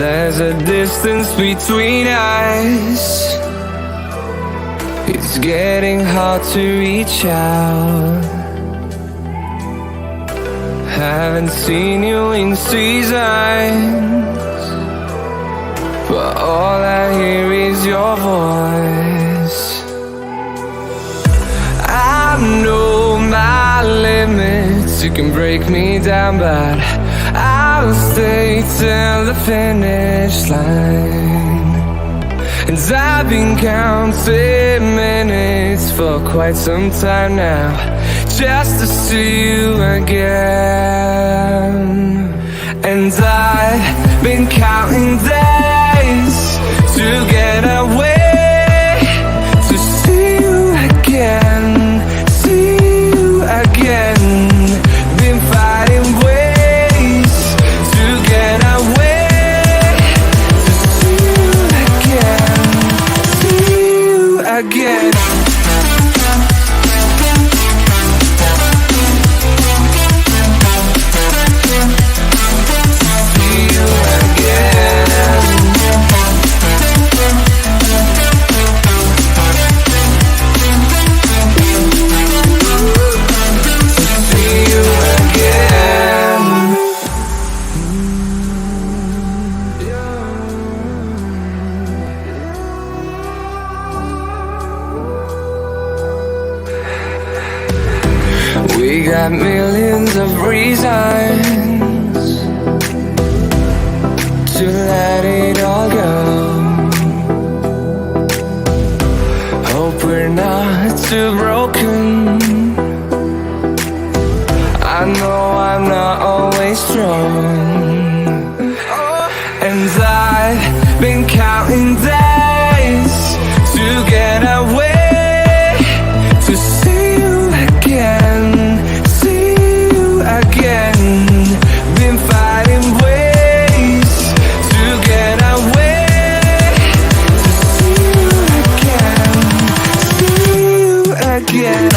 there's a distance between us. It's getting hard to reach out. Haven't seen you in seasons, but all I hear is your voice. I know my limits, you can break me down, but I'll stay till the finish line. And I've been counting minutes for quite some time now, just to see you again. And I've been counting days to get away, to see you again, see you again. Been fighting ways to get away, to see you again, see you again. We got millions of reasons to let it all go. Hope we're not too broken. I know I'm not always strong, and I've been counting days to get away, to see you again, see you again. Been fighting ways to get away, to see you again, see you again.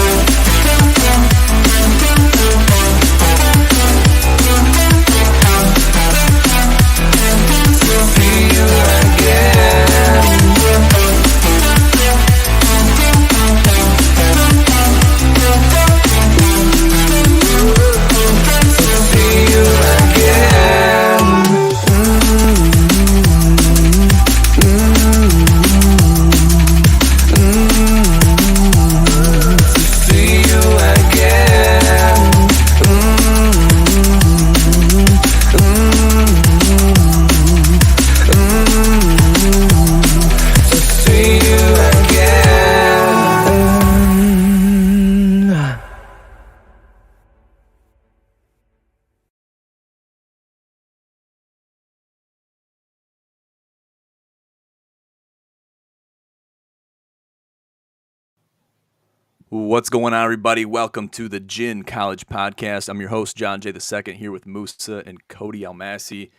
What's going on, everybody? Welcome to the GSN College Podcast. I'm your host, John J. II, here with Musa and Cody Almasy.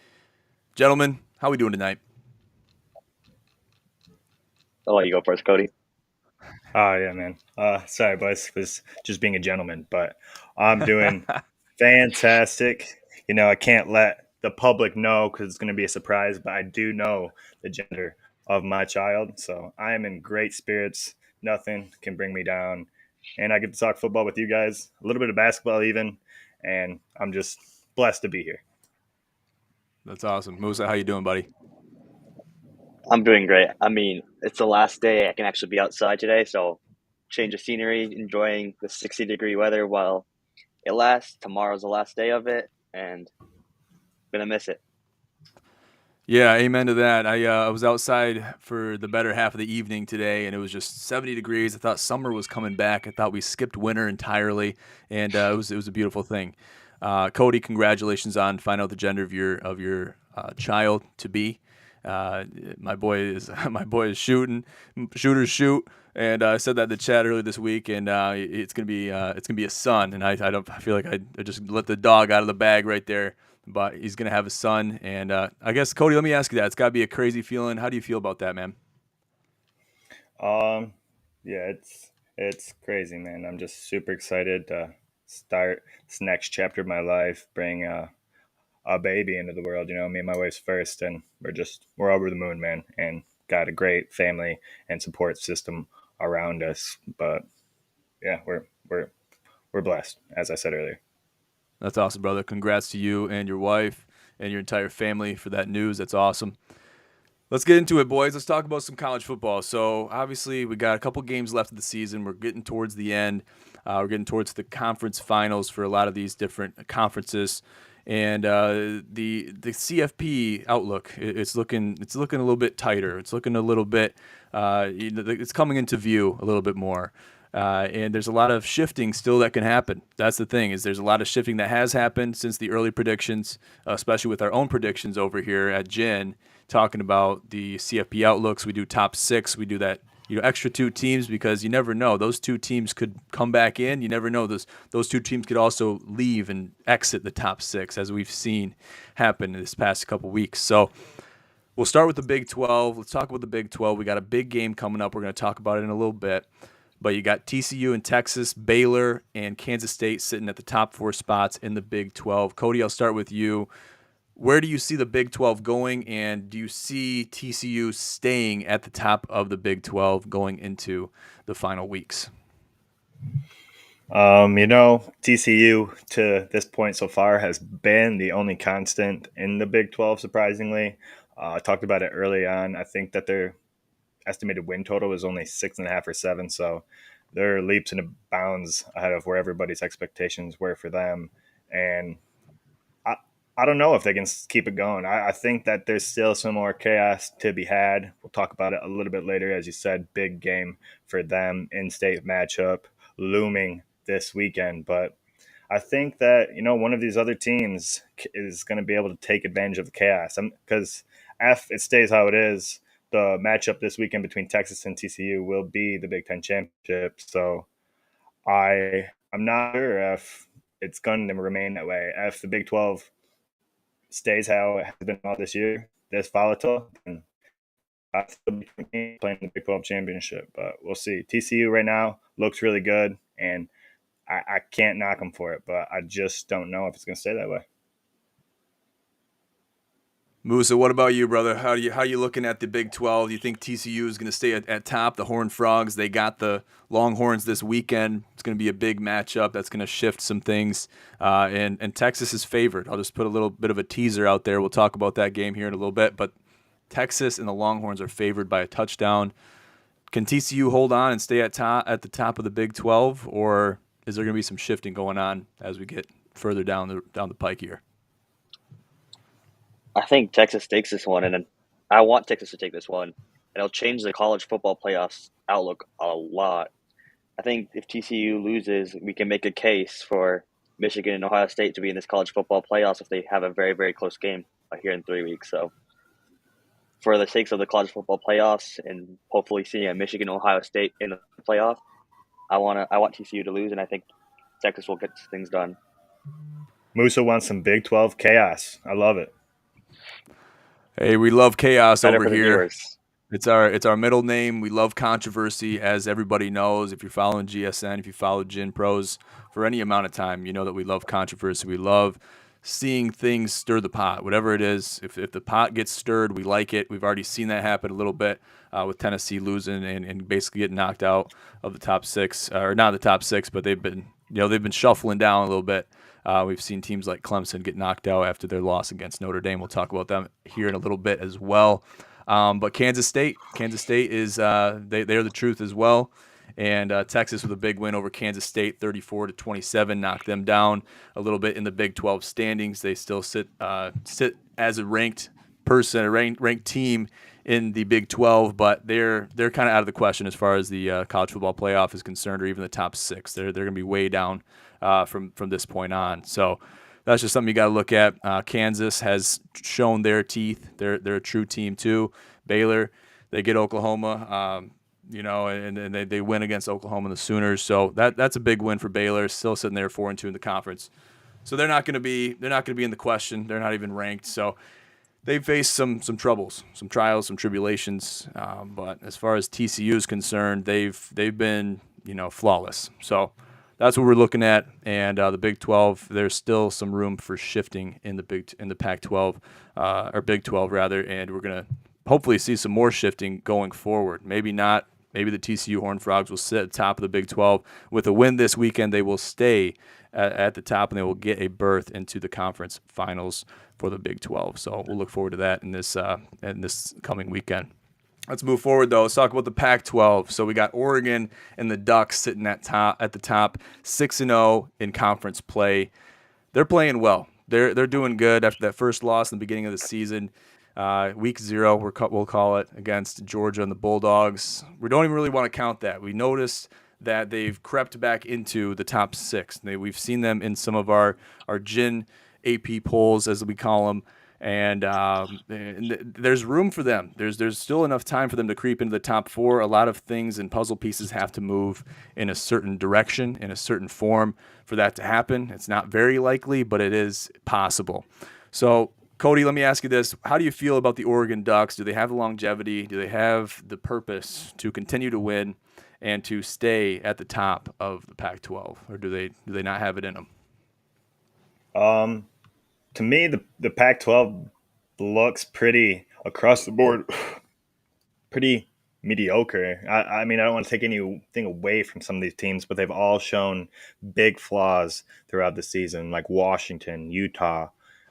Gentlemen, how are we doing tonight? I'll let you go first, Cody. Yeah, man. Sorry, boys, was just being a gentleman, but I'm doing fantastic. You know, I can't let the public know because it's going to be a surprise, but I do know the gender of my child, so I am in great spirits. Nothing can bring me down, and I get to talk football with you guys, a little bit of basketball even, and I'm just blessed to be here. That's awesome. Musa, how you doing, buddy? I'm doing great. I mean, it's the last day I can actually be outside today, so change of scenery, enjoying the 60-degree weather while it lasts. Tomorrow's the last day of it, and gonna miss it. Yeah, amen to that. I was outside for the better half of the evening today, and it was just 70 degrees. I thought summer was coming back. I thought we skipped winter entirely, and it was a beautiful thing. Cody, congratulations on finding out the gender of your child to be. My boy is shooting. Shooters shoot, and I said that in the chat earlier this week, and it's gonna be a son. And I feel like I just let the dog out of the bag right there. But he's going to have a son. And I guess, Cody, let me ask you that. It's got to be a crazy feeling. How do you feel about that, man? Yeah, it's crazy, man. I'm just super excited to start this next chapter of my life, bring a a baby into the world. Me and my wife's first, and we're over the moon, man, and got a great family and support system around us. But yeah, we're blessed, as I said earlier. That's awesome, brother. Congrats to you and your wife and your entire family for that news. That's awesome. Let's get into it, boys. Let's talk about some college football. So, obviously, we got a couple games left of the season. We're getting towards the end. We're getting towards the conference finals for a lot of these different conferences. And the CFP outlook, it's looking a little bit tighter. It's looking a little bit, it's coming into view a little bit more. And there's a lot of shifting still that can happen. That's the thing, is there's a lot of shifting that has happened since the early predictions, especially with our own predictions over here at GIN, talking about the CFP outlooks. We do top 6. We do that, extra 2 teams, because you never know. Those 2 teams could come back in. You never know. Those 2 teams could also leave and exit the top 6, as we've seen happen in this past couple weeks. So we'll start with the Big 12. Let's talk about the Big 12. We got a big game coming up. We're going to talk about it in a little bit. But you got TCU and Texas, Baylor, and Kansas State sitting at the top 4 spots in the Big 12. Cody, I'll start with you. Where do you see the Big 12 going, and do you see TCU staying at the top of the Big 12 going into the final weeks? TCU to this point so far has been the only constant in the Big 12, surprisingly. I talked about it early on. I think that their estimated win total is only 6.5 or 7, so they're leaps and bounds ahead of where everybody's expectations were for them. And I don't know if they can keep it going. I think that there's still some more chaos to be had. We'll talk about it a little bit later. As you said, big game for them, in-state matchup looming this weekend. But I think that, one of these other teams is going to be able to take advantage of the chaos. Because if it stays how it is, the matchup this weekend between Texas and TCU will be the Big Ten championship. So I'm not sure if it's going to remain that way. If the Big 12 stays how it has been all this year, this volatile, then I still be playing the Big 12 championship. But we'll see. TCU right now looks really good, and I can't knock them for it, but I just don't know if it's going to stay that way. Musa, what about you, brother? How are you looking at the Big 12? Do you think TCU is going to stay at top? The Horned Frogs, they got the Longhorns this weekend. It's going to be a big matchup. That's going to shift some things. And Texas is favored. I'll just put a little bit of a teaser out there. We'll talk about that game here in a little bit. But Texas and the Longhorns are favored by a touchdown. Can TCU hold on and stay at the top of the Big 12, or is there going to be some shifting going on as we get further down the pike here? I think Texas takes this one, and I want Texas to take this one. And it'll change the college football playoffs outlook a lot. I think if TCU loses, we can make a case for Michigan and Ohio State to be in this college football playoffs if they have a very, very close game here in 3 weeks. So for the sakes of the college football playoffs and hopefully seeing a Michigan Ohio State in the playoff, I want TCU to lose, and I think Texas will get things done. Musa wants some Big 12 chaos. I love it. Hey, we love chaos Better over for the here. viewers. It's our middle name. We love controversy, as everybody knows. If you're following GSN, if you follow Gin Pros for any amount of time, you know that we love controversy. We love seeing things stir the pot, whatever it is. If the pot gets stirred, we like it. We've already seen that happen a little bit with Tennessee losing and basically getting knocked out of the top 6, or not the top 6, but they've been shuffling down a little bit. We've seen teams like Clemson get knocked out after their loss against Notre Dame. We'll talk about them here in a little bit as well. But Kansas State is they're the truth as well. And Texas with a big win over Kansas State, 34-27, knocked them down a little bit in the Big 12 standings. They still sit as a ranked team in the Big 12, but they're kind of out of the question as far as the college football playoff is concerned, or even the top 6. They're going to be way down from this point on. So that's just something you got to look at. Kansas has shown their teeth. They're a true team too. Baylor, they get Oklahoma, and they win against Oklahoma and the Sooners. So that's a big win for Baylor. Still sitting there 4-2 in the conference. So they're not going to be in the question. They're not even ranked. So they faced some troubles, some trials, some tribulations. But as far as TCU is concerned, they've been flawless. So that's what we're looking at. And the Big 12, there's still some room for shifting in the Pac-12 or Big 12 rather, and we're gonna hopefully see some more shifting going forward. Maybe not. Maybe the TCU Horned Frogs will sit at the top of the Big 12. With a win this weekend, they will stay at the top, and they will get a berth into the conference finals for the Big 12. So we'll look forward to that in this coming weekend. Let's move forward, though. Let's talk about the Pac-12. So we got Oregon and the Ducks sitting at the top, 6-0 in conference play. They're playing well. They're doing good after that first loss in the beginning of the season. Week 0, we'll call it, against Georgia and the Bulldogs. We don't even really want to count that. We noticed that they've crept back into the top 6. We've seen them in some of our GIN AP polls, as we call them, and there's room for them. There's still enough time for them to creep into the top 4. A lot of things and puzzle pieces have to move in a certain direction, in a certain form for that to happen. It's not very likely, but it is possible. So, Cody, let me ask you this. How do you feel about the Oregon Ducks? Do they have the longevity? Do they have the purpose to continue to win and to stay at the top of the Pac-12? Or do they not have it in them? To me, the Pac-12 looks pretty, across the board, pretty mediocre. I mean, I don't want to take anything away from some of these teams, but they've all shown big flaws throughout the season, like Washington, Utah,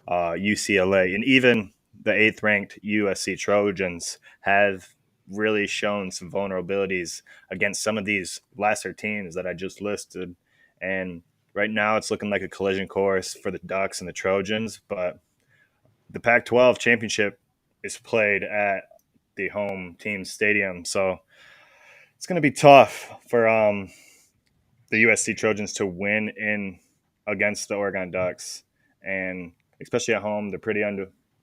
UCLA, and even the 8th-ranked USC Trojans have really shown some vulnerabilities against some of these lesser teams that I just listed. And right now it's looking like a collision course for the Ducks and the Trojans, but the Pac-12 championship is played at the home team's stadium, so it's going to be tough for the USC Trojans to win in against the Oregon Ducks, and especially at home, they're pretty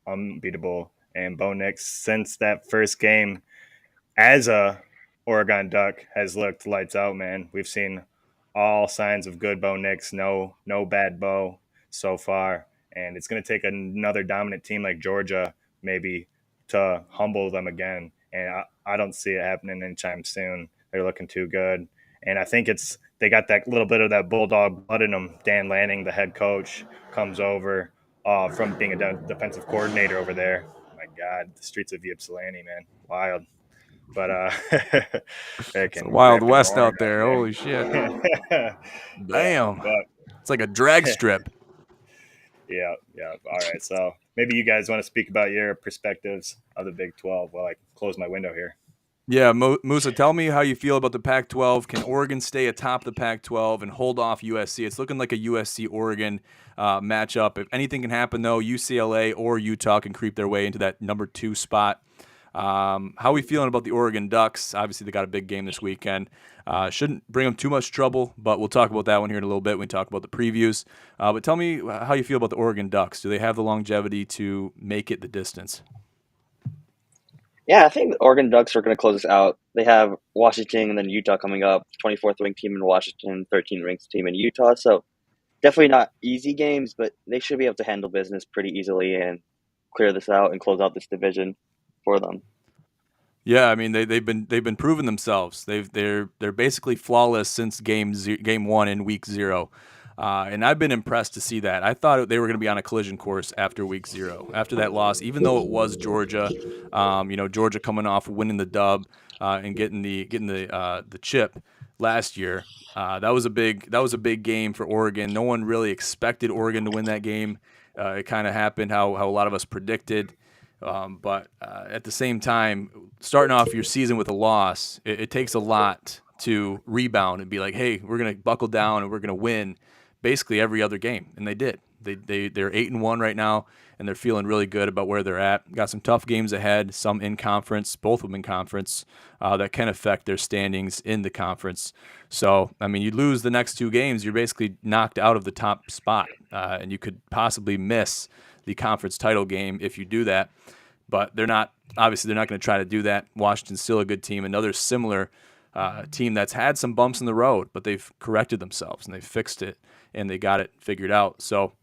unbeatable. And Bo Nix, since that first game as a Oregon Duck, has looked lights out, man. We've seen all signs of good Bo Nix, no bad Bo so far. And it's going to take another dominant team like Georgia maybe to humble them again. And I don't see it happening anytime soon. They're looking too good. And I think they got that little bit of that Bulldog blood in them. Dan Lanning, the head coach, comes over from being a defensive coordinator over there. My God, the streets of Ypsilanti, man. Wild. But it's a Wild West out there. Holy shit. Damn. It's like a drag strip. Yeah. All right. So maybe you guys want to speak about your perspectives of the Big 12 while I close my window here. Yeah, Musa, tell me how you feel about the Pac-12. Can Oregon stay atop the Pac-12 and hold off USC? It's looking like a USC-Oregon matchup. If anything can happen, though, UCLA or Utah can creep their way into that number 2 spot. How are we feeling about the Oregon Ducks? Obviously, they got a big game this weekend. Shouldn't bring them too much trouble, but we'll talk about that one here in a little bit when we talk about the previews. But tell me how you feel about the Oregon Ducks. Do they have the longevity to make it the distance? Yeah, I think the Oregon Ducks are going to close this out. They have Washington and then Utah coming up, 24th ranked team in Washington, 13th ranked team in Utah. So definitely not easy games, but they should be able to handle business pretty easily and clear this out and close out this division for them. Yeah, I mean they've been proving themselves. They're basically flawless since game 1 in week 0. And I've been impressed to see that. I thought they were going to be on a collision course after week 0, after that loss, even though it was Georgia. Georgia coming off winning the dub and getting the chip last year. That was a big game for Oregon. No one really expected Oregon to win that game. It kind of happened how a lot of us predicted. But at the same time, starting off your season with a loss, it takes a lot to rebound and be like, hey, we're going to buckle down and we're going to win basically every other game. And they did. They're 8-1 right now, and they're feeling really good about where they're at. Got some tough games ahead, some in conference, both of them in conference, that can affect their standings in the conference. So, I mean, you lose the next 2 games, you're basically knocked out of the top spot, and you could possibly miss the conference title game if you do that. But they're not going to try to do that. Washington's still a good team, another similar team that's had some bumps in the road, but they've corrected themselves and they've fixed it and they got it figured out. So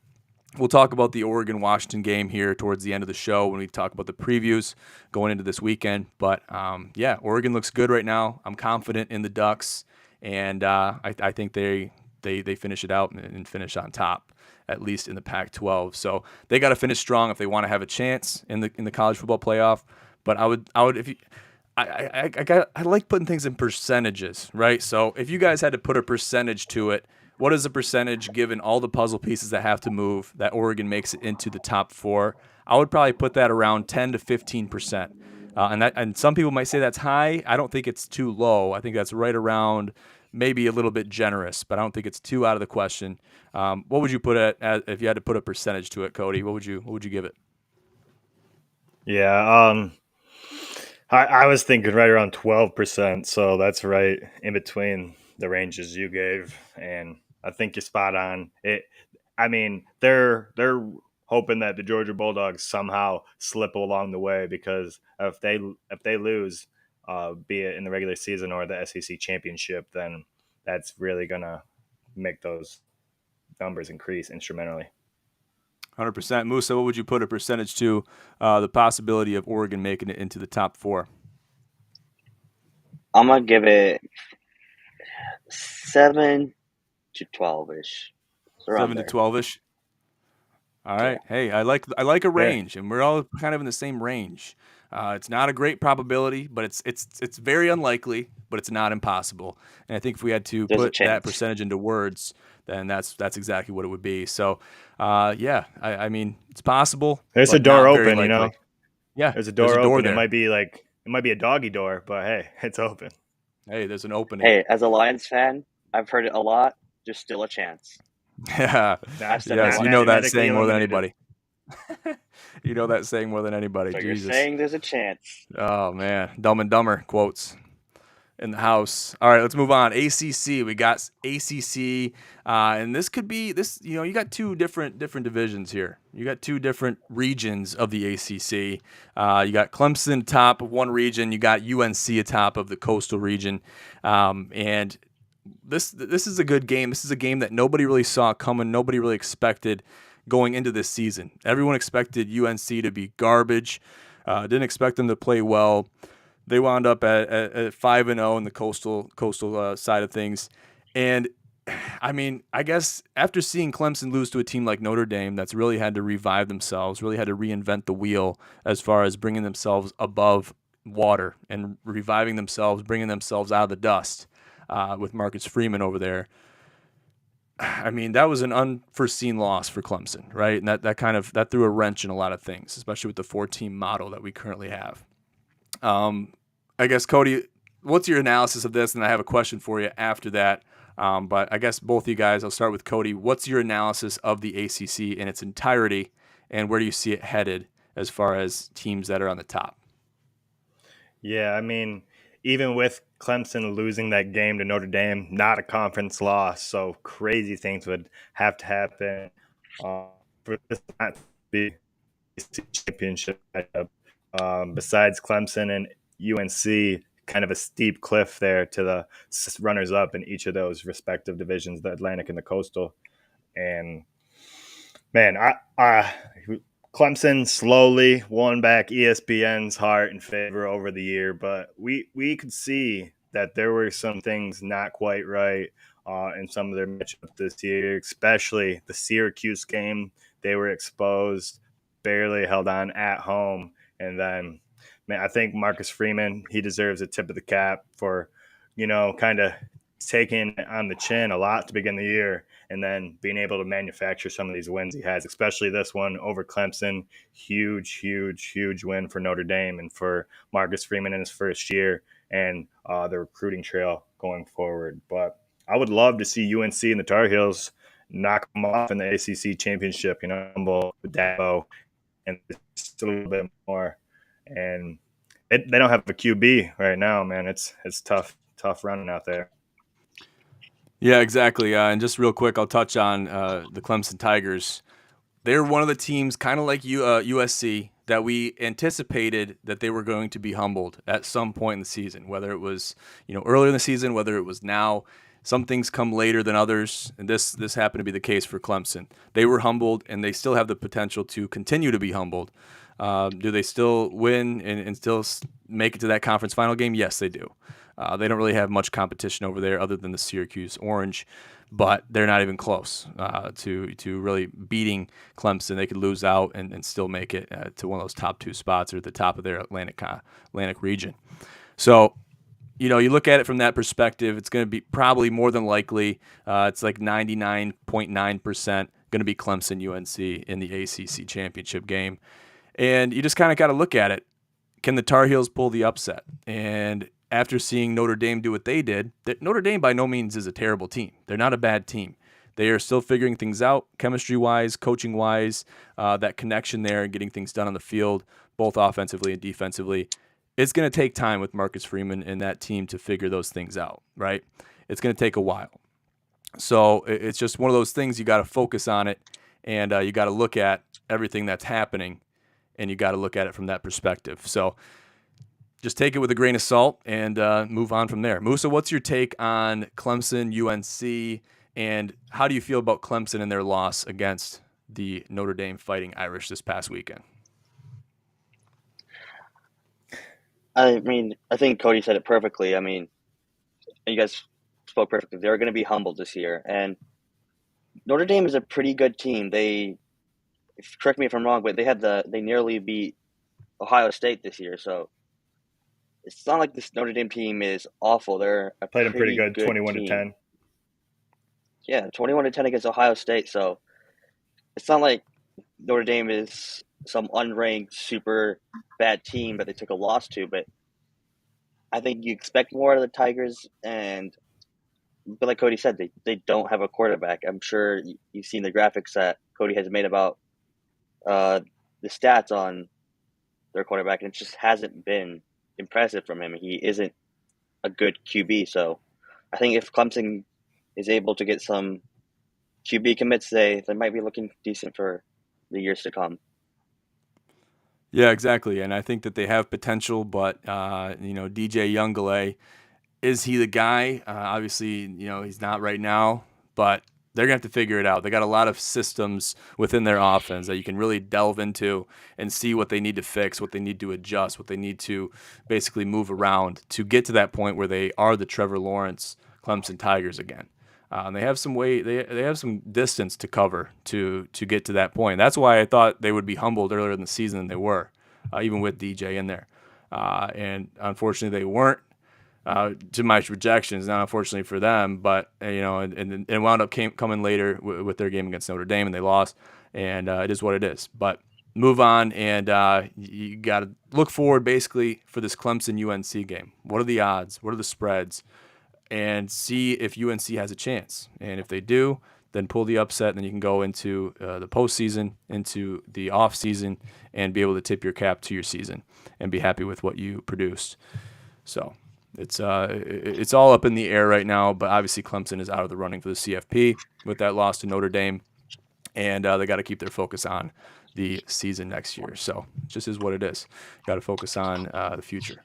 we'll talk about the Oregon-Washington game here towards the end of the show when we talk about the previews going into this weekend. But, Oregon looks good right now. I'm confident in the Ducks, and I think they they finish it out and finish on top, at least in the Pac-12. So they got to finish strong if they want to have a chance in the college football playoff. But I would if you I like putting things in percentages, right? So if you guys had to put a percentage to it, what is the percentage given all the puzzle pieces that have to move that Oregon makes it into the top 4? I would probably put that around 10 to 15%. And some people might say that's high. I don't think it's too low. I think that's right around maybe a little bit generous, but I don't think it's too out of the question. What would you put it at if you had to put a percentage to it, Cody? What would you give it? Yeah, I was thinking right around 12%, so that's right in between the ranges you gave, and I think you're spot on. I mean, they're hoping that the Georgia Bulldogs somehow slip along the way, because if they lose, be it in the regular season or the SEC championship, then that's really gonna make those numbers increase instrumentally. 100%. Musa, what would you put a percentage to the possibility of Oregon making it into the top 4? I'm gonna give it 7 to 12-ish. 7 to 12-ish. All right. Yeah. Hey, I like a range, and we're all kind of in the same range. It's not a great probability, but it's very unlikely, but it's not impossible. And I think if we had to There's a put that chance. percentage into words, then that's exactly what it would be. So, I mean, it's possible. There's but a door not very open, likely. Yeah, There's a door open. there. It might be a doggy door, but hey, it's open. Hey, there's an opening. Hey, as a Lions fan, I've heard it a lot. There's still a chance. Yeah. I've said Yes, that you know that mathematically saying more than eliminated. anybody. You know that saying more than anybody. So Jesus. you're saying there's a chance. Oh man, Dumb and Dumber quotes in the house. All right, let's move on. ACC. We got ACC, and this could be this. You know, you got two different divisions here. You got two different regions of the ACC. You got Clemson top of one region. You got UNC atop of the coastal region, and this is a good game. This is a game that nobody really saw coming. Nobody really expected going into this season. Everyone expected UNC to be garbage. Didn't expect them to play well. They wound up at 5-0 in the coastal side of things. And I mean, I guess after seeing Clemson lose to a team like Notre Dame that's really had to revive themselves, really had to reinvent the wheel as far as bringing themselves above water and reviving themselves, bringing themselves out of the dust with Marcus Freeman over there. I mean, that was an unforeseen loss for Clemson, right? And that threw a wrench in a lot of things, especially with the 4-team model that we currently have. I guess, Cody, what's your analysis of this? And I have a question for you after that. But I guess both of you guys, I'll start with Cody. What's your analysis of the ACC in its entirety, and where do you see it headed as far as teams that are on the top? Yeah, I mean, even with Clemson losing that game to Notre Dame, not a conference loss, so crazy things would have to happen for this not to be a championship matchup. Besides Clemson and UNC, kind of a steep cliff there to the runners-up in each of those respective divisions, the Atlantic and the Coastal. And man, Clemson slowly won back ESPN's heart and favor over the year, but we could see that there were some things not quite right in some of their matchups this year, especially the Syracuse game. They were exposed, barely held on at home, and then, man, I think Marcus Freeman, he deserves a tip of the cap for, kind of taking it on the chin a lot to begin the year and then being able to manufacture some of these wins he has, especially this one over Clemson. Huge win for Notre Dame and for Marcus Freeman in his first year and the recruiting trail going forward. But I would love to see UNC and the Tar Heels knock them off in the ACC championship, humble with Dabo and just a little bit more. And they don't have a QB right now, man. It's tough running out there. Yeah, exactly. And just real quick, I'll touch on the Clemson Tigers. They're one of the teams, kind of like USC, that we anticipated that they were going to be humbled at some point in the season, whether it was earlier in the season, whether it was now. Some things come later than others, and this happened to be the case for Clemson. They were humbled, and they still have the potential to continue to be humbled. Do they still win and still make it to that conference final game? Yes, they do. They don't really have much competition over there other than the Syracuse Orange, but they're not even close to really beating Clemson. They could lose out and still make it to one of those top 2 spots or at the top of their Atlantic region. So, you look at it from that perspective, it's going to be probably more than likely, it's like 99.9% going to be Clemson UNC in the ACC championship game. And you just kind of got to look at it. Can the Tar Heels pull the upset? And after seeing Notre Dame do what they did, Notre Dame by no means is a terrible team. They're not a bad team. They are still figuring things out, chemistry-wise, coaching-wise, that connection there and getting things done on the field, both offensively and defensively. It's going to take time with Marcus Freeman and that team to figure those things out, right? It's going to take a while. So it's just one of those things you got to focus on it, and you got to look at everything that's happening, and you got to look at it from that perspective. So just take it with a grain of salt and move on from there. Musa, what's your take on Clemson, UNC, and how do you feel about Clemson and their loss against the Notre Dame Fighting Irish this past weekend? I mean, I think Cody said it perfectly. I mean, you guys spoke perfectly. They're going to be humbled this year, and Notre Dame is a pretty good team. Correct me if I'm wrong, but they nearly beat Ohio State this year. So it's not like this Notre Dame team is awful. They're a Played them pretty good, 21 team. to 10. Yeah, 21 to 10 against Ohio State. So it's not like Notre Dame is some unranked super bad team that they took a loss to, but I think you expect more out of the Tigers, but like Cody said, they don't have a quarterback. I'm sure you've seen the graphics that Cody has made about the stats on their quarterback, and it just hasn't been impressive from him. He isn't a good QB, so I think if Clemson is able to get some QB commits, they might be looking decent for the years to come. Yeah, exactly. And I think that they have potential, but, DJ Youngale, is he the guy? Obviously, he's not right now, but they're going to have to figure it out. They got a lot of systems within their offense that you can really delve into and see what they need to fix, what they need to adjust, what they need to basically move around to get to that point where they are the Trevor Lawrence Clemson Tigers again. They have some they have some distance to cover to get to that point. That's why I thought they would be humbled earlier in the season than they were, even with DJ in there. And unfortunately, they weren't. To my projections, not unfortunately for them, but and it wound up coming later with their game against Notre Dame, and they lost. And it is what it is. But move on, and you got to look forward basically for this Clemson UNC game. What are the odds? What are the spreads? And see if UNC has a chance. And if they do, then pull the upset, and then you can go into the postseason, into the off season, and be able to tip your cap to your season and be happy with what you produced. So it's all up in the air right now, but obviously Clemson is out of the running for the CFP with that loss to Notre Dame, and they got to keep their focus on the season next year. So it just is what it is. Got to focus on the future.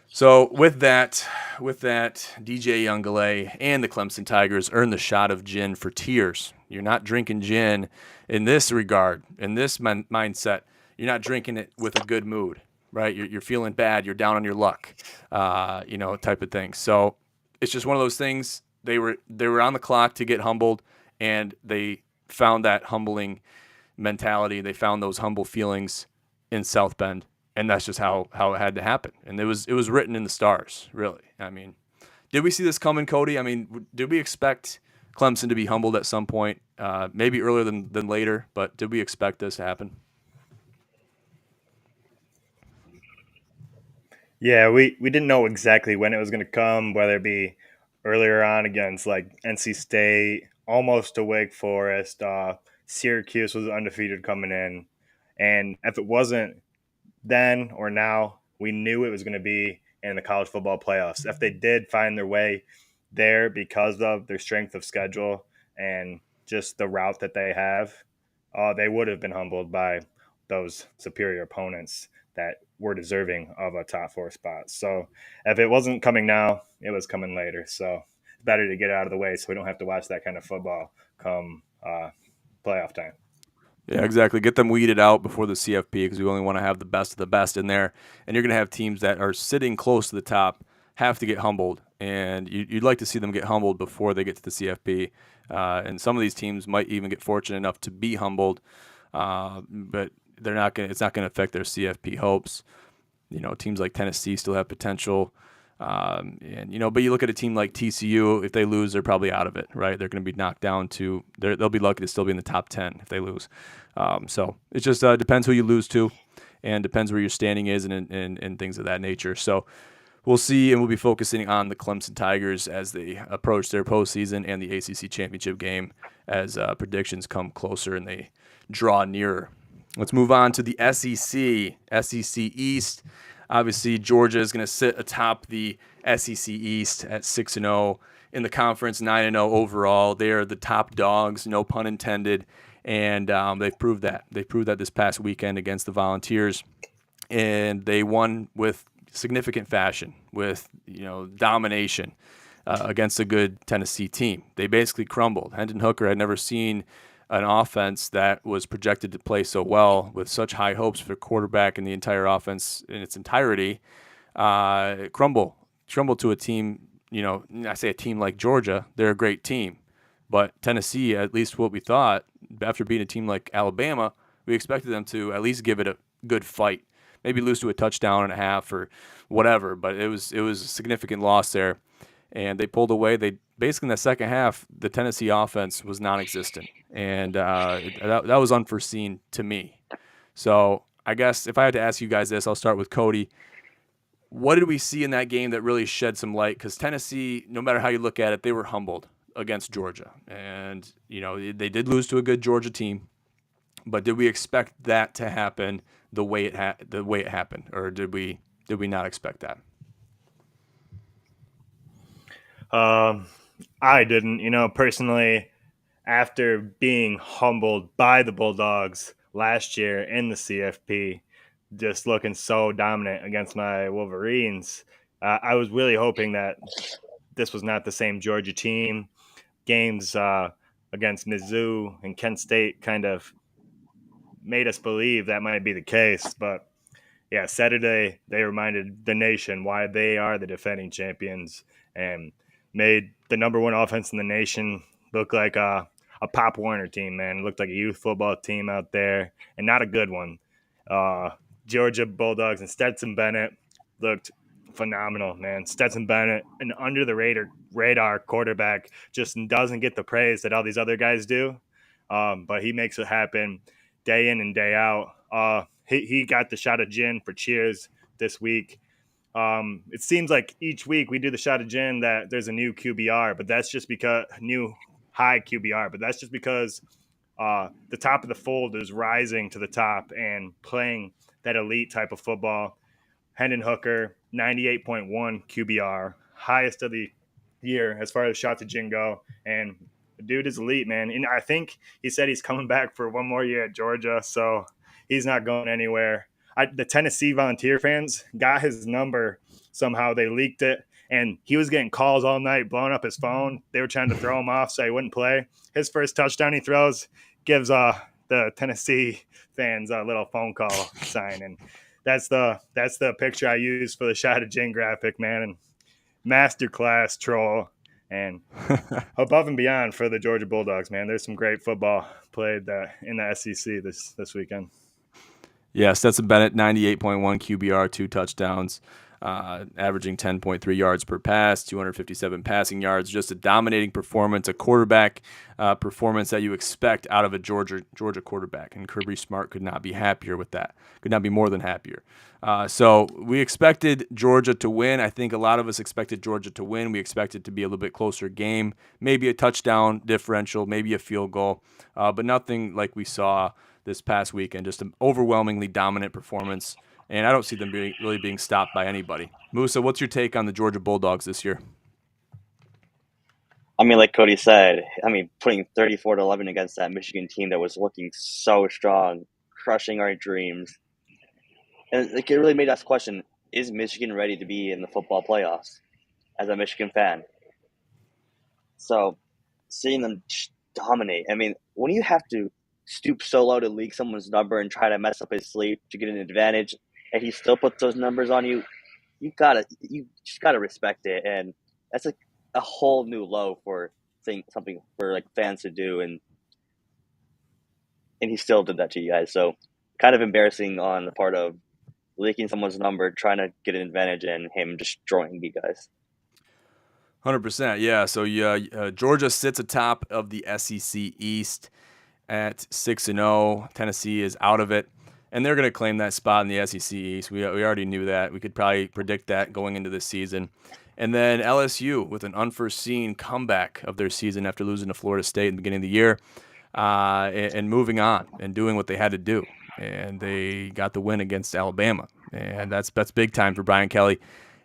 So with that, DJ Youngale and the Clemson Tigers earn the shot of gin for tears. You're not drinking gin in this regard, in this mindset. You're not drinking it with a good mood, right? You're feeling bad. You're down on your luck, type of thing. So it's just one of those things. They were on the clock to get humbled, and they found that humbling mentality. They found those humble feelings in South Bend. And that's just how it had to happen. And it was written in the stars, really. I mean, did we see this coming, Cody? I mean, did we expect Clemson to be humbled at some point? Maybe earlier than later, but did we expect this to happen? Yeah, we didn't know exactly when it was going to come, whether it be earlier on against like NC State, almost to Wake Forest. Syracuse was undefeated coming in. And if it wasn't then or now, we knew it was going to be in the college football playoffs. If they did find their way there because of their strength of schedule and just the route that they have, they would have been humbled by those superior opponents that were deserving of a top 4 spot. So if it wasn't coming now, it was coming later. So it's better to get out of the way so we don't have to watch that kind of football come playoff time. Yeah, exactly. Get them weeded out before the CFP because we only want to have the best of the best in there. And you're going to have teams that are sitting close to the top have to get humbled. And you'd like to see them get humbled before they get to the CFP. And some of these teams might even get fortunate enough to be humbled, but they're not going. It's not going to affect their CFP hopes. Teams like Tennessee still have potential. But you look at a team like TCU, if they lose, they're probably out of it, right? They're going to be knocked down to, they'll be lucky to still be in the top 10 if they lose. So it just depends who you lose to and depends where your standing is and things of that nature. So we'll see, and we'll be focusing on the Clemson Tigers as they approach their postseason and the ACC championship game as predictions come closer and they draw nearer. Let's move on to the SEC East. Obviously, Georgia is going to sit atop the SEC East at 6-0 in the conference, 9-0 overall. They are the top dogs, no pun intended, and they've proved that. They proved that this past weekend against the Volunteers, and they won with significant fashion, with domination against a good Tennessee team. They basically crumbled. Hendon Hooker had never seen an offense that was projected to play so well with such high hopes for quarterback and the entire offense in its entirety, crumble to a team, I say a team like Georgia, they're a great team. But Tennessee, at least what we thought, after beating a team like Alabama, we expected them to at least give it a good fight. Maybe lose to a touchdown and a half or whatever, but it was a significant loss there. And they pulled away. They basically in the second half, the Tennessee offense was non-existent, and that was unforeseen to me. So I guess if I had to ask you guys this, I'll start with Cody. What did we see in that game that really shed some light? Because Tennessee, no matter how you look at it, they were humbled against Georgia, and they did lose to a good Georgia team. But did we expect that to happen the way it happened, or did we not expect that? I didn't. Personally, after being humbled by the Bulldogs last year in the CFP, just looking so dominant against my Wolverines, I was really hoping that this was not the same Georgia team. Games against Mizzou and Kent State kind of made us believe that might be the case. But yeah, Saturday they reminded the nation why they are the defending champions and made the number one offense in the nation look like a Pop Warner team, man. It looked like a youth football team out there, and not a good one. Georgia Bulldogs and Stetson Bennett looked phenomenal, man. Stetson Bennett, an under the radar quarterback, just doesn't get the praise that all these other guys do, but he makes it happen day in and day out. He got the shot of gin for cheers this week. It seems like each week we do the shot of gin that there's a new QBR, but that's just because new high QBR, but that's just because the top of the fold is rising to the top and playing that elite type of football. Hendon Hooker, 98.1 QBR, highest of the year as far as shot to gin go, and the dude is elite, man. And I think he said he's coming back for one more year at Georgia, so he's not going anywhere. The Tennessee Volunteer fans got his number somehow. They leaked it, and he was getting calls all night, blowing up his phone. They were trying to throw him off so he wouldn't play. His first touchdown he throws gives the Tennessee fans a little phone call sign, and that's the picture I use for the shot of gin graphic, man. And masterclass troll, and above and beyond for the Georgia Bulldogs, man. There's some great football played in the SEC this weekend. Yeah, Stetson Bennett, 98.1 QBR, 2 touchdowns, averaging 10.3 yards per pass, 257 passing yards. Just a dominating performance, a quarterback performance that you expect out of a Georgia quarterback. And Kirby Smart could not be happier with that. Could not be more than happier. So we expected Georgia to win. I think a lot of us expected Georgia to win. We expected it to be a little bit closer game, maybe a touchdown differential, maybe a field goal, but nothing like we saw this past weekend. Just an overwhelmingly dominant performance, and I don't see them really being stopped by anybody. Musa, what's your take on the Georgia Bulldogs this year? I mean, like Cody said, putting 34-11 against that Michigan team that was looking so strong, crushing our dreams. And it really made us question, is Michigan ready to be in the football playoffs as a Michigan fan? So seeing them dominate, when you have to stoop so low to leak someone's number and try to mess up his sleep to get an advantage, and he still puts those numbers on you. You just gotta respect it, and that's a whole new low for something for like fans to do, and he still did that to you guys. So kind of embarrassing on the part of leaking someone's number, trying to get an advantage, and him destroying you guys. 100%. Yeah. So Georgia sits atop of the SEC East at 6-0. Tennessee is out of it, and they're going to claim that spot in the SEC East. We already knew that. We could probably predict that going into this season. And then LSU with an unforeseen comeback of their season after losing to Florida State in the beginning of the year, and moving on and doing what they had to do. And they got the win against Alabama, and that's big time for Brian Kelly.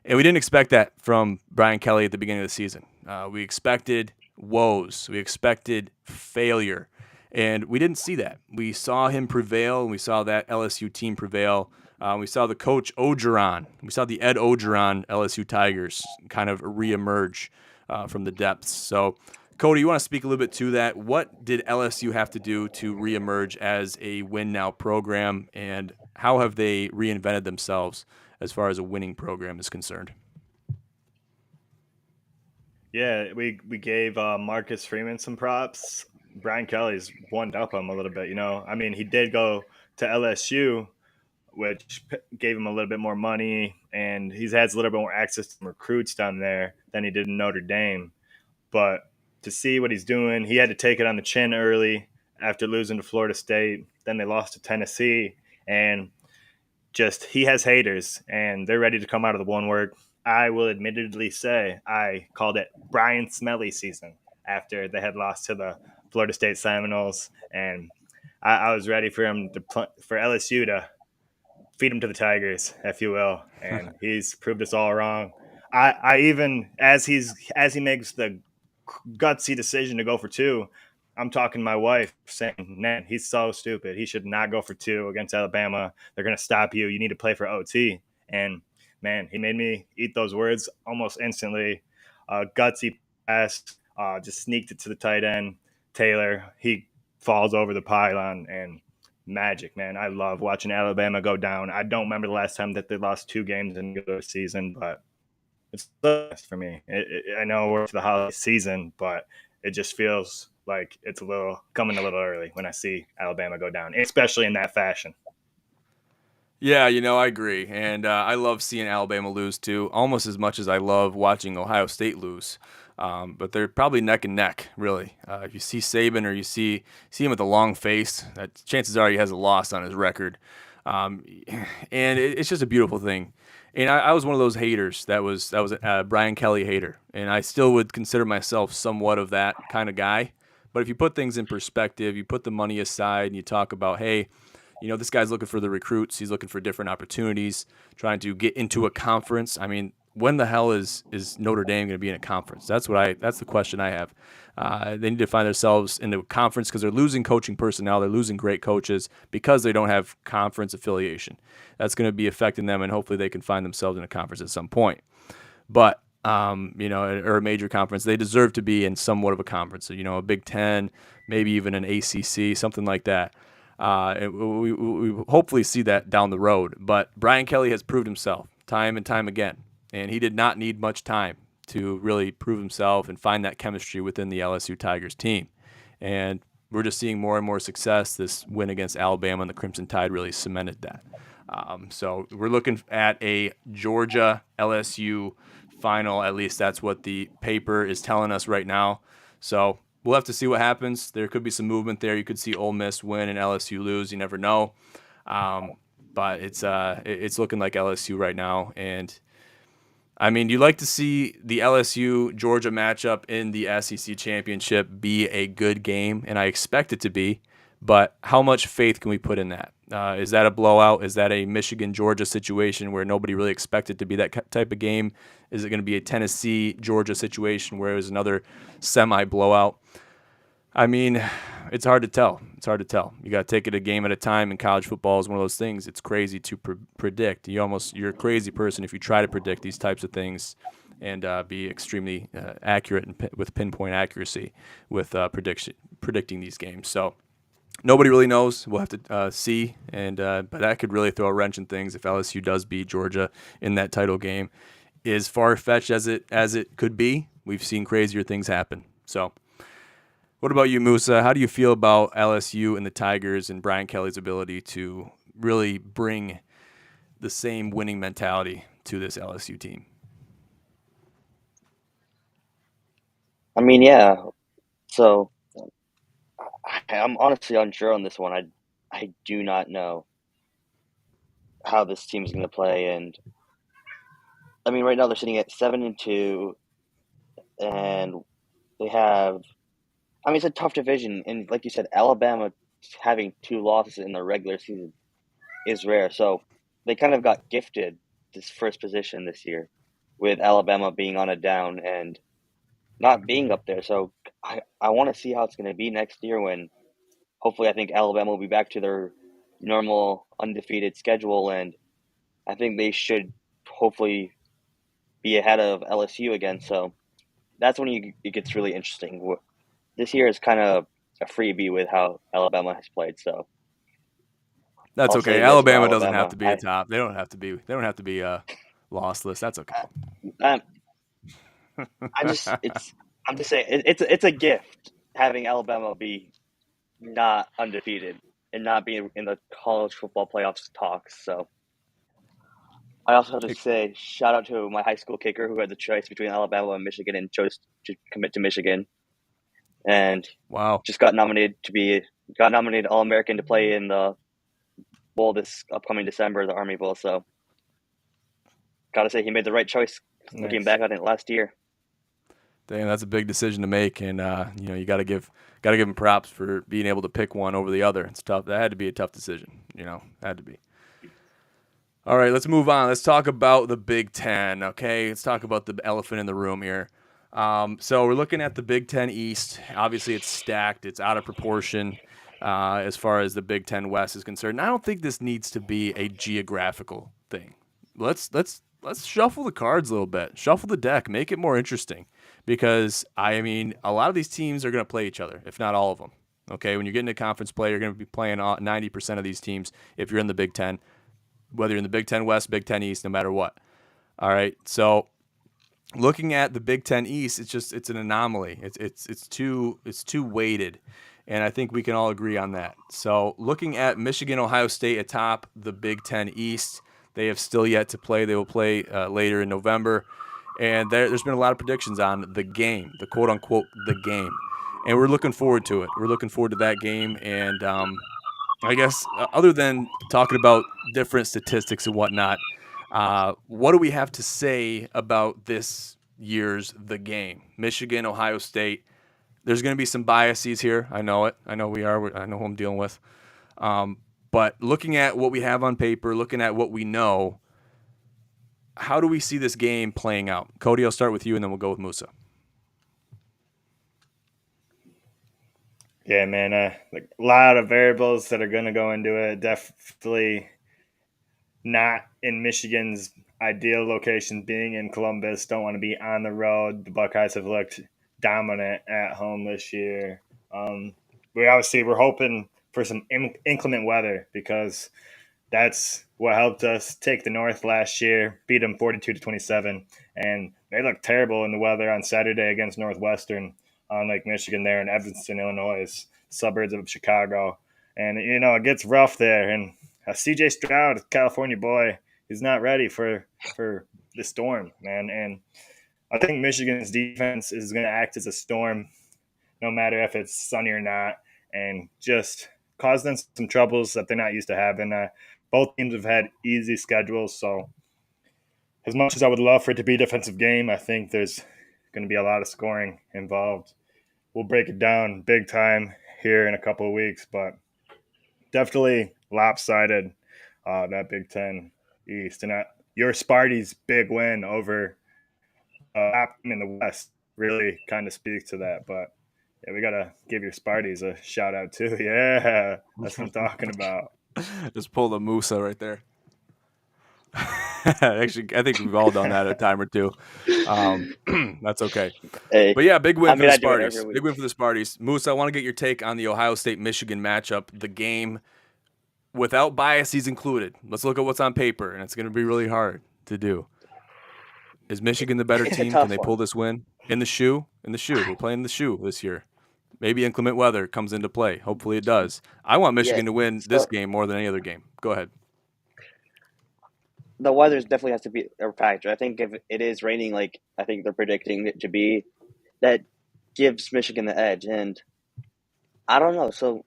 And we didn't expect that from Brian Kelly at the beginning of the season. We expected woes. We expected failure. And we didn't see that. We saw him prevail, and we saw that LSU team prevail. We saw the coach Ogeron. We saw the Ed Ogeron LSU Tigers kind of reemerge from the depths. So, Cody, you want to speak a little bit to that? What did LSU have to do to reemerge as a win-now program, and how have they reinvented themselves as far as a winning program is concerned? Yeah, we gave Marcus Freeman some props. Brian Kelly's one up him a little bit, I mean, he did go to LSU, which gave him a little bit more money, and he has a little bit more access to recruits down there than he did in Notre Dame. But to see what he's doing, he had to take it on the chin early after losing to Florida State. Then they lost to Tennessee, and just he has haters, and they're ready to come out of the one word. I will admittedly say I called it Brian Smelly season after they had lost to the Florida State Seminoles, and I was ready for him for LSU to feed him to the Tigers, if you will, and he's proved us all wrong. I even as he makes the gutsy decision to go for two, I'm talking to my wife saying, man, he's so stupid. He should not go for two against Alabama. They're going to stop you. You need to play for OT. And, man, he made me eat those words almost instantly. Gutsy pass, just sneaked it to the tight end. Taylor, he falls over the pylon, and magic, man. I love watching Alabama go down. I don't remember the last time that they lost two games in the season, but it's for me. I know we're to the holiday season, but it just feels like it's coming a little early when I see Alabama go down, especially in that fashion. Yeah, I agree. And I love seeing Alabama lose, too, almost as much as I love watching Ohio State lose. But they're probably neck and neck, really. If you see Saban or you see him with a long face, chances are he has a loss on his record. And it's just a beautiful thing. And I was one of those haters that was a Brian Kelly hater. And I still would consider myself somewhat of that kind of guy. But if you put things in perspective, you put the money aside and you talk about, hey, this guy's looking for the recruits. He's looking for different opportunities, trying to get into a conference. I mean, when the hell is Notre Dame going to be in a conference? That's the question I have. They need to find themselves in a conference because they're losing coaching personnel. They're losing great coaches because they don't have conference affiliation. That's going to be affecting them, and hopefully they can find themselves in a conference at some point. But or a major conference, they deserve to be in somewhat of a conference. So, a Big Ten, maybe even an ACC, something like that. We hopefully see that down the road. But Brian Kelly has proved himself time and time again, and he did not need much time to really prove himself and find that chemistry within the LSU Tigers team. And we're just seeing more and more success. This win against Alabama and the Crimson Tide really cemented that. So we're looking at a Georgia LSU final. At least that's what the paper is telling us right now. So we'll have to see what happens. There could be some movement there. You could see Ole Miss win and LSU lose. You never know. But it's looking like LSU right now. And I mean, you'd like to see the LSU-Georgia matchup in the SEC championship be a good game, and I expect it to be. But how much faith can we put in that? Is that a blowout? Is that a Michigan-Georgia situation where nobody really expected to be that type of game? Is it going to be a Tennessee-Georgia situation where it was another semi-blowout? I mean, it's hard to tell. You got to take it a game at a time, and college football is one of those things. It's crazy to predict. You're a crazy person if you try to predict these types of things and be extremely accurate and with pinpoint accuracy with predicting these games. So Nobody really knows. We'll have to see, and but that could really throw a wrench in things if LSU does beat Georgia in that title game. As far fetched as it could be, we've seen crazier things happen. So, what about you, Musa? How do you feel about LSU and the Tigers and Brian Kelly's ability to really bring the same winning mentality to this LSU team? I mean, yeah. So I'm honestly unsure on this one. I do not know how this team is going to play, and I mean, right now they're sitting at 7-2, and they have. I mean, it's a tough division, and like you said, Alabama having 2 losses in the regular season is rare. So they kind of got gifted this first position this year, with Alabama being on a down and not being up there. So I want to see how it's going to be next year when hopefully I think Alabama will be back to their normal undefeated schedule, and I think they should hopefully be ahead of LSU again. So that's when it gets really interesting. This year is kind of a freebie with how Alabama has played. So That's I'll okay. say this about Alabama doesn't have Alabama. to be a top. They don't have to be. They don't have to be lossless. That's okay. I, I just it's I'm just saying it's a gift having Alabama be not undefeated and not be in the college football playoffs talks. So I also have to say shout out to my high school kicker who had the choice between Alabama and Michigan and chose to commit to Michigan and Wow. just got nominated All American to play in the bowl this upcoming December, the Army Bowl. So gotta say he made the right choice looking Nice. back on it last year. Damn, that's a big decision to make, and you got to give him props for being able to pick one over the other. It's tough. That had to be a tough decision. Had to be. All right, let's move on. Let's talk about the Big Ten. Okay, let's talk about the elephant in the room here. So we're looking at the Big Ten East. Obviously, it's stacked. It's out of proportion as far as the Big Ten West is concerned. And I don't think this needs to be a geographical thing. Let's shuffle the cards a little bit. Shuffle the deck. Make it more interesting. Because, I mean, a lot of these teams are going to play each other, if not all of them. Okay, when you get into conference play, you're going to be playing 90% of these teams if you're in the Big Ten, whether you're in the Big Ten West, Big Ten East, no matter what. All right, so looking at the Big Ten East, it's an anomaly. It's too weighted, and I think we can all agree on that. So looking at Michigan, Ohio State atop the Big Ten East, they have still yet to play. They will play later in November. And there's been a lot of predictions on the game, the quote-unquote the game. And we're looking forward to it. We're looking forward to that game. And I guess other than talking about different statistics and whatnot, what do we have to say about this year's the game? Michigan, Ohio State. There's going to be some biases here. I know it. I know we are. I know who I'm dealing with. But looking at what we have on paper, looking at what we know, how do we see this game playing out? Cody, I'll start with you, and then we'll go with Musa. Yeah, man. Like a lot of variables that are going to go into it. Definitely not in Michigan's ideal location, being in Columbus. Don't want to be on the road. The Buckeyes have looked dominant at home this year. We're hoping for some inclement weather because that's what helped us take the North last year, beat them 42-27, and they looked terrible in the weather on Saturday against Northwestern on Lake Michigan there in Evanston, Illinois, suburbs of Chicago. And it gets rough there. And C.J. Stroud, California boy, he's not ready for the storm, man. And I think Michigan's defense is going to act as a storm, no matter if it's sunny or not, and just cause them some troubles that they're not used to having. Both teams have had easy schedules, so as much as I would love for it to be a defensive game, I think there's going to be a lot of scoring involved. We'll break it down big time here in a couple of weeks, but definitely lopsided, that Big Ten East. And your Sparty's big win over in the West really kind of speaks to that. But yeah, we got to give your Sparties a shout out too. Yeah, that's what I'm talking about. Just pull the Musa right there. Actually, I think we've all done that a time or two. That's okay. Hey, But yeah, big win I for mean, the I do it every Sparties. Big week. win for the Sparties. Moose, I want to get your take on the Ohio State-Michigan matchup, the game without biases included. Let's look at what's on paper, and it's going to be really hard to do. Is Michigan the better It's a team? Can tough they one. pull this win? In the shoe? In the shoe. We're playing the shoe this year. Maybe inclement weather comes into play. Hopefully it does. I want Yeah. Michigan to win this So game more than any other game. Go ahead. the weather definitely has to be a factor. I think if it is raining, like I think they're predicting it to be, that gives Michigan the edge. And I don't know. So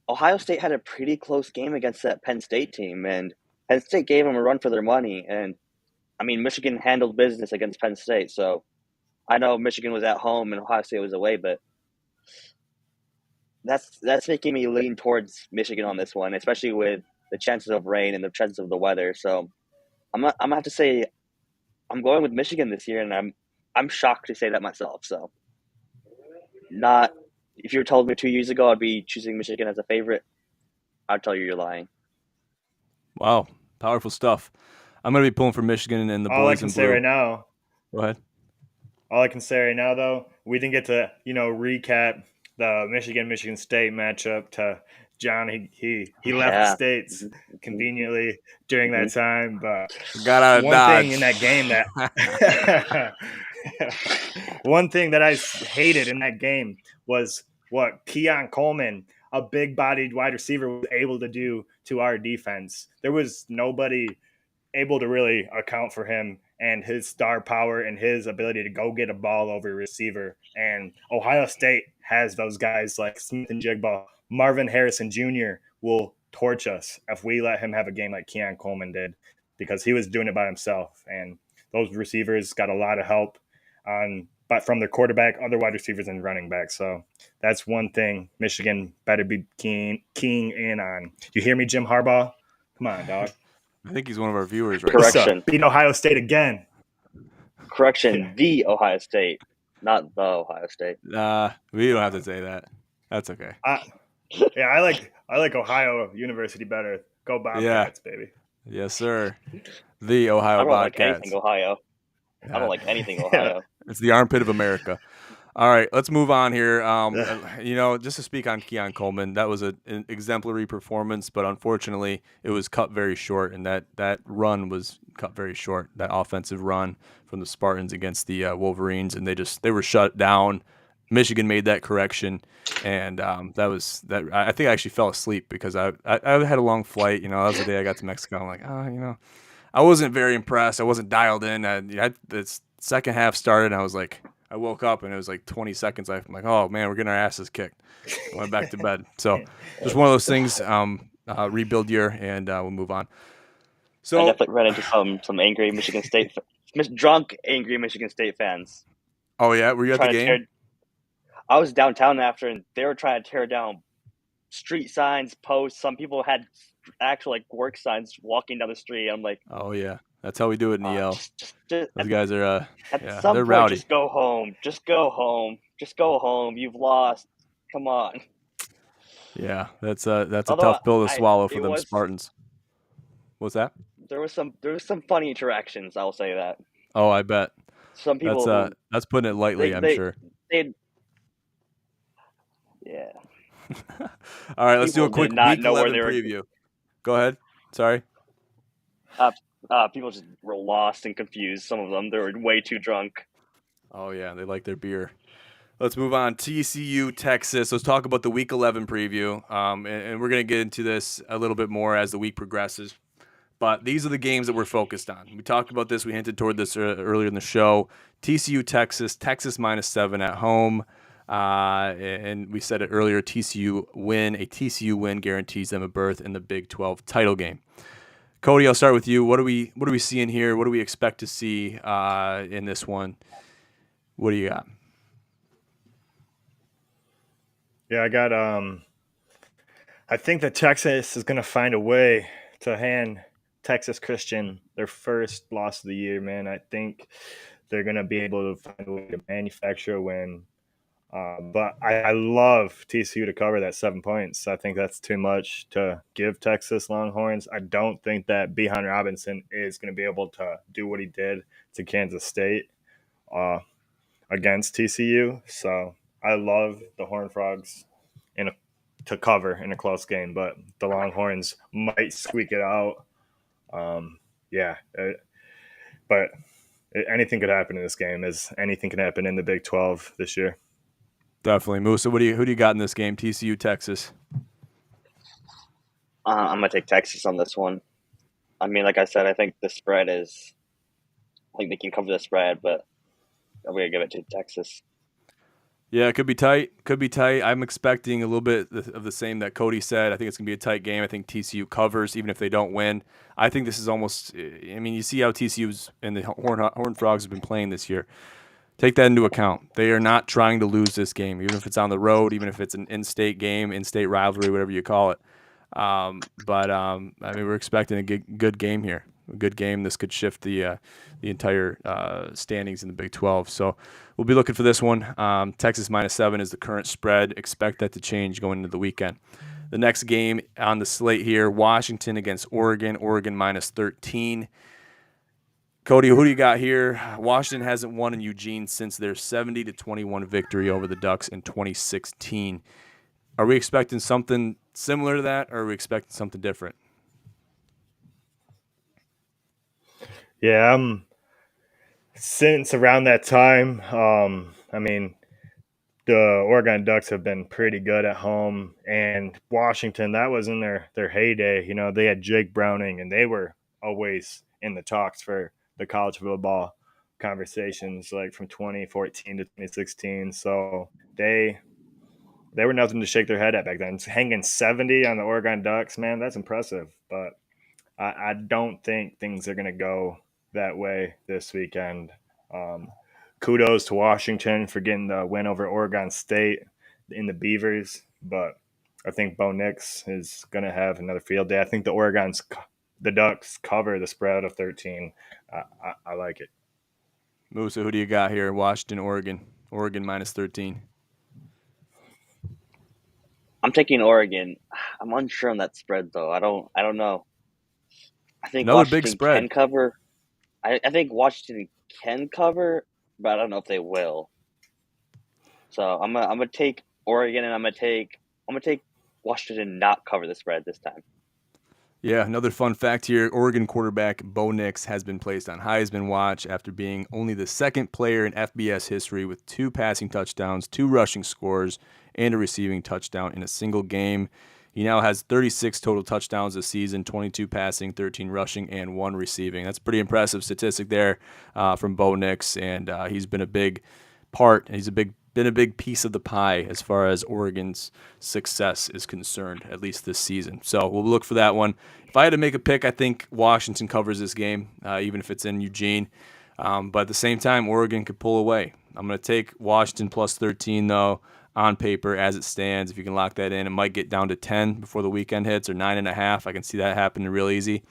Ohio State had a pretty close game against that Penn State team, and Penn State gave them a run for their money. And I mean, Michigan handled business against Penn State. So I know Michigan was at home and Ohio State was away, but that's making me lean towards Michigan on this one, especially with the chances of rain and the chances of the weather. So I'm gonna have to say I'm going with Michigan this year, and I'm shocked to say that myself. So not if you told me 2 years ago I'd be choosing Michigan as a favorite, I'd tell you you're lying. Wow. Powerful stuff. I'm going to be pulling for Michigan and the All I boys can in say blue. right now, Go ahead. though, we didn't get to, recap the Michigan State matchup to John. He left the Yeah. states conveniently during that time, but Got out of one Dodge. thing in that game one thing that I hated in that game was what Keon Coleman, a big-bodied wide receiver, was able to do to our defense. There was nobody able to really account for him and his star power and his ability to go get a ball over a receiver. And Ohio State has those guys like Smith and Jigba. Marvin Harrison Jr. will torch us if we let him have a game like Keon Coleman did, because he was doing it by himself. And those receivers got a lot of help but from their quarterback, other wide receivers, and running back. So that's one thing Michigan better be keying in on. You hear me, Jim Harbaugh? Come on, dog. I think he's one of our viewers right Correction. Beat Ohio State again. Correction, the Ohio State, not the Ohio State. now. We don't have to say that. That's okay. I like Ohio University better. Go Bobcats, baby. Yes, sir. The Ohio I don't like Bobcats. anything Ohio. I don't like anything Ohio. It's the armpit of America. All right, let's move on here. Just to speak on Keon Coleman, that was an exemplary performance, but unfortunately, it was cut very short, and that run was cut very short. That offensive run from the Spartans against the Wolverines, and they were shut down. Michigan made that correction, and that was that. I think I actually fell asleep because I had a long flight. That was the day I got to Mexico. I'm like, I wasn't very impressed. I wasn't dialed in. The second half started, and I was like. I woke up and it was like 20 seconds. I'm like, oh man, we're getting our asses kicked. I went back to bed. So just one of those things. Rebuild year, and we'll move on. So I definitely ran into some angry Michigan State, drunk angry Michigan State fans. Oh yeah, were you at the game? I was downtown after, and they were trying to tear down street signs, posts. Some people had actual work signs walking down the street. I'm like, oh yeah. That's how we do it in EL. Those guys are, at some they're point, rowdy. Just go home. Just go home. Just go home. You've lost. Come on. Yeah, that's a tough pill to swallow for them Spartans. What's that? There was some funny interactions. I'll say that. Oh, I bet. Some people. That's putting it lightly. I'm sure. Yeah. All right, let's do a quick Week 11 preview. Go ahead. Sorry. People just were lost and confused. Some of them, they were way too drunk. Oh yeah, they like their beer. Let's move on. TCU, Texas. Let's talk about the Week 11 preview. And we're going to get into this a little bit more as the week progresses. But these are the games that we're focused on. We talked about this. We hinted toward this earlier in the show. TCU, Texas -7 at home. And we said it earlier. A TCU win guarantees them a berth in the Big 12 title game. Cody, I'll start with you. What are we seeing here? What do we expect to see in this one? What do you got? Yeah, I got I think that Texas is going to find a way to hand Texas Christian their first loss of the year, man. I think they're going to be able to find a way to manufacture a win. But I love TCU to cover that 7 points. I think that's too much to give Texas Longhorns. I don't think that Behan Robinson is going to be able to do what he did to Kansas State uh, against TCU. So I love the Horned Frogs to cover in a close game, but the Longhorns might squeak it out. Yeah, but anything could happen in this game, as anything can happen in the Big 12 this year. Definitely. Musa, who do you got in this game? TCU, Texas. I'm gonna take Texas on this one. I mean, like I said, I think the spread is. I think they can cover the spread, but I'm gonna give it to Texas. Yeah, it could be tight. Could be tight. I'm expecting a little bit of the same that Cody said. I think it's going to be a tight game. I think TCU covers, even if they don't win. I think this is almost – I mean, you see how TCU's and the Horned Frogs have been playing this year. Take that into account. They are not trying to lose this game, even if it's on the road, even if it's an in-state game, in-state rivalry, whatever you call it. I mean, we're expecting a good game here. A good game. This could shift the entire standings in the Big 12. So we'll be looking for this one. Texas -7 is the current spread. Expect that to change going into the weekend. The next game on the slate here, Washington against Oregon. Oregon -13. Cody, who do you got here? Washington hasn't won in Eugene since their 70-21 victory over the Ducks in 2016. Are we expecting something similar to that, or are we expecting something different? Yeah, since around that time, I mean, the Oregon Ducks have been pretty good at home, and Washington, that was in their heyday. You know, they had Jake Browning, and they were always in the talks for the college football conversations, like from 2014 to 2016. So they were nothing to shake their head at back then. Hanging 70 on the Oregon Ducks, man, that's impressive. But I don't think things are going to go that way this weekend. Kudos to Washington for getting the win over Oregon State in the Beavers, but I think Bo Nix is going to have another field day. I think the Ducks cover the spread of 13. I like it. Musa, who do you got here? Washington, Oregon. Oregon -13. I'm taking Oregon. I'm unsure on that spread though. I don't know. I think Another Washington big spread. can cover. I think Washington can cover, but I don't know if they will. So I'm gonna take Oregon, and I'm gonna take Washington not cover the spread this time. Yeah, another fun fact here. Oregon quarterback Bo Nix has been placed on Heisman watch after being only the second player in FBS history with 2 passing touchdowns, 2 rushing scores, and a receiving touchdown in a single game. He now has 36 total touchdowns this season, 22 passing, 13 rushing, and 1 receiving. That's a pretty impressive statistic there from Bo Nix, and he's been a big part. He's been a big piece of the pie as far as Oregon's success is concerned, at least this season. So we'll look for that one. If I had to make a pick, I think Washington covers this game, even if it's in Eugene. But at the same time, Oregon could pull away. I'm going to take Washington +13, though, on paper as it stands. If you can lock that in, it might get down to 10 before the weekend hits, or 9.5. I can see that happening real easy,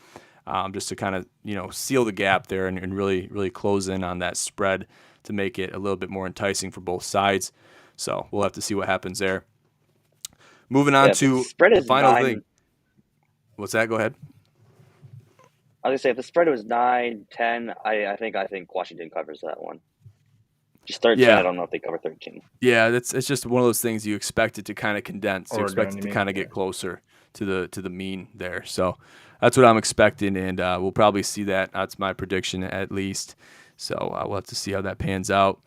just to kind of seal the gap there and really close in on that spread to make it a little bit more enticing for both sides. So we'll have to see what happens there. Moving on to the final thing. What's that? Go ahead. I was gonna say if the spread was 9-10, I think Washington covers that one. Just 13, yeah. I don't know if they cover 13. Yeah, it's just one of those things you expect it to kind of condense. You expect it to kind of get closer to the mean there. So that's what I'm expecting, and we'll probably see that. That's my prediction at least. So we'll have to see how that pans out.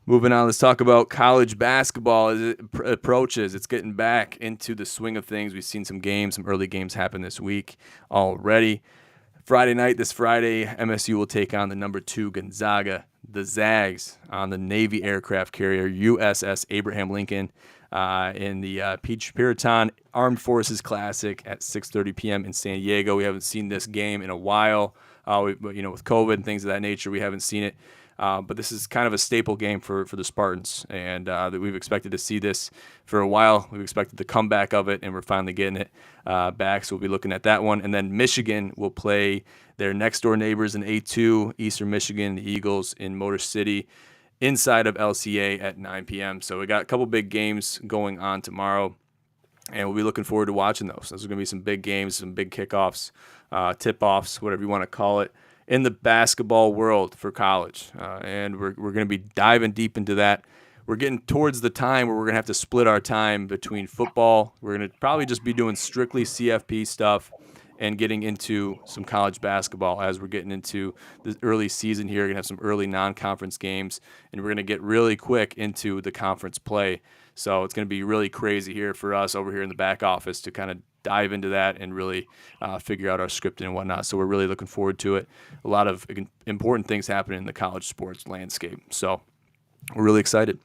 Moving on, let's talk about college basketball as it approaches. It's getting back into the swing of things. We've seen some early games happen this week already. This Friday, MSU will take on the number 2 Gonzaga. The Zags on the Navy aircraft carrier USS Abraham Lincoln in the Puritan Armed Forces Classic at 6:30 p.m. in San Diego. We haven't seen this game in a while. With COVID and things of that nature, we haven't seen it. But this is kind of a staple game for the Spartans, and that we've expected to see this for a while. We've expected the comeback of it, and we're finally getting it back. So we'll be looking at that one. And then Michigan will play their next-door neighbors in A2, Eastern Michigan, the Eagles in Motor City inside of LCA at 9 p.m. So we got a couple big games going on tomorrow, and we'll be looking forward to watching those. Those are going to be some big games, some big kickoffs, tip-offs, whatever you want to call it, in the basketball world for college. And we're going to be diving deep into that. We're getting towards the time where we're going to have to split our time between football. We're going to probably just be doing strictly CFP stuff and getting into some college basketball as we're getting into the early season here. We're going to have some early non-conference games, and we're going to get really quick into the conference play. So it's going to be really crazy here for us over here in the back office to kind of dive into that and really figure out our scripting and whatnot. So we're really looking forward to it. A lot of important things happening in the college sports landscape. So we're really excited.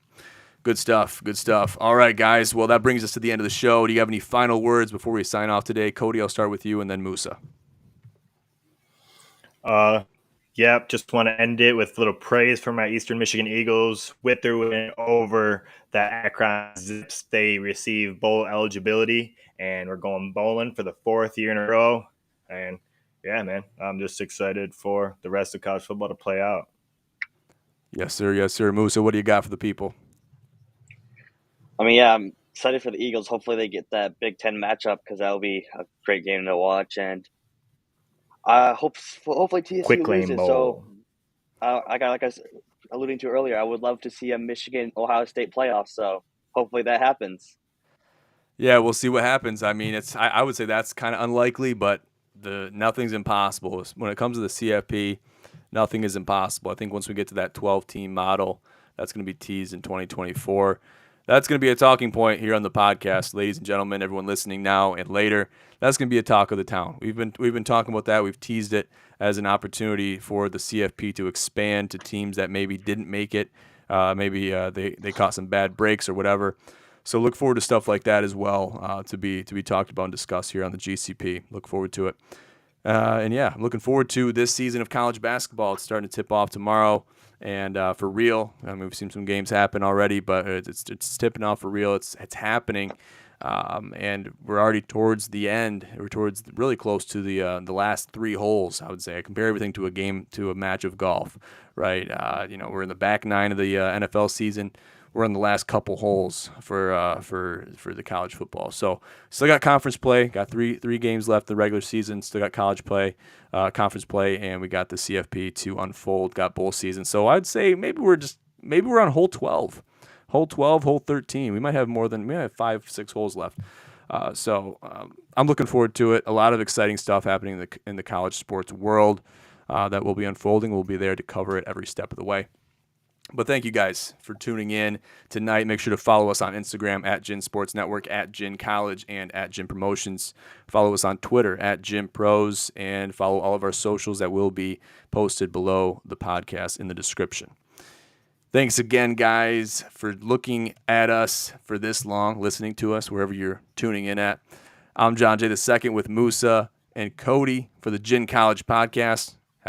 Good stuff. Good stuff. All right, guys. Well, that brings us to the end of the show. Do you have any final words before we sign off today? Cody, I'll start with you, and then Musa. Yep, just want to end it with a little praise for my Eastern Michigan Eagles. With their win over the Akron Zips, they receive bowl eligibility, and we're going bowling for the 4th year in a row. And yeah, man, I'm just excited for the rest of college football to play out. Yes, sir. Yes, sir. Musa, what do you got for the people? I mean, yeah, I'm excited for the Eagles. Hopefully they get that Big Ten matchup because that'll be a great game to watch. And hopefully TSU Quick lane loses. bowl. So like I was alluding to earlier, I would love to see a Michigan-Ohio State playoff. So hopefully that happens. Yeah, we'll see what happens. I mean, I would say that's kind of unlikely, but nothing's impossible. When it comes to the CFP, nothing is impossible. I think once we get to that 12-team model, that's going to be teased in 2024. That's going to be a talking point here on the podcast, ladies and gentlemen, everyone listening now and later. That's going to be a talk of the town. We've been talking about that. We've teased it as an opportunity for the CFP to expand to teams that maybe didn't make it. Maybe they caught some bad breaks or whatever. So look forward to stuff like that as well to be talked about and discussed here on the GCP. Look forward to it. And yeah, I'm looking forward to this season of college basketball. It's starting to tip off tomorrow. And for real, I mean, we've seen some games happen already, but it's tipping off for real. It's happening, and we're already towards the end. We're towards really close to the last 3 holes. I would say I compare everything to a match of golf, right? We're in the back 9 of the NFL season. We're on the last couple holes for the college football. So still got conference play. Got three games left in the regular season. Still got college play, conference play, and we got the CFP to unfold. Got bowl season. So I'd say maybe we're on hole 12, hole 13. We might have 5-6 holes left. So I'm looking forward to it. A lot of exciting stuff happening in the college sports world that will be unfolding. We'll be there to cover it every step of the way. But thank you guys for tuning in tonight. Make sure to follow us on Instagram at Gin Sports Network, at Gin College, and at Gin Promotions. Follow us on Twitter at Gin Pros, and follow all of our socials that will be posted below the podcast in the description. Thanks again, guys, for looking at us for this long, listening to us wherever you're tuning in at. I'm John J. II with Musa and Cody for the Gin College podcast.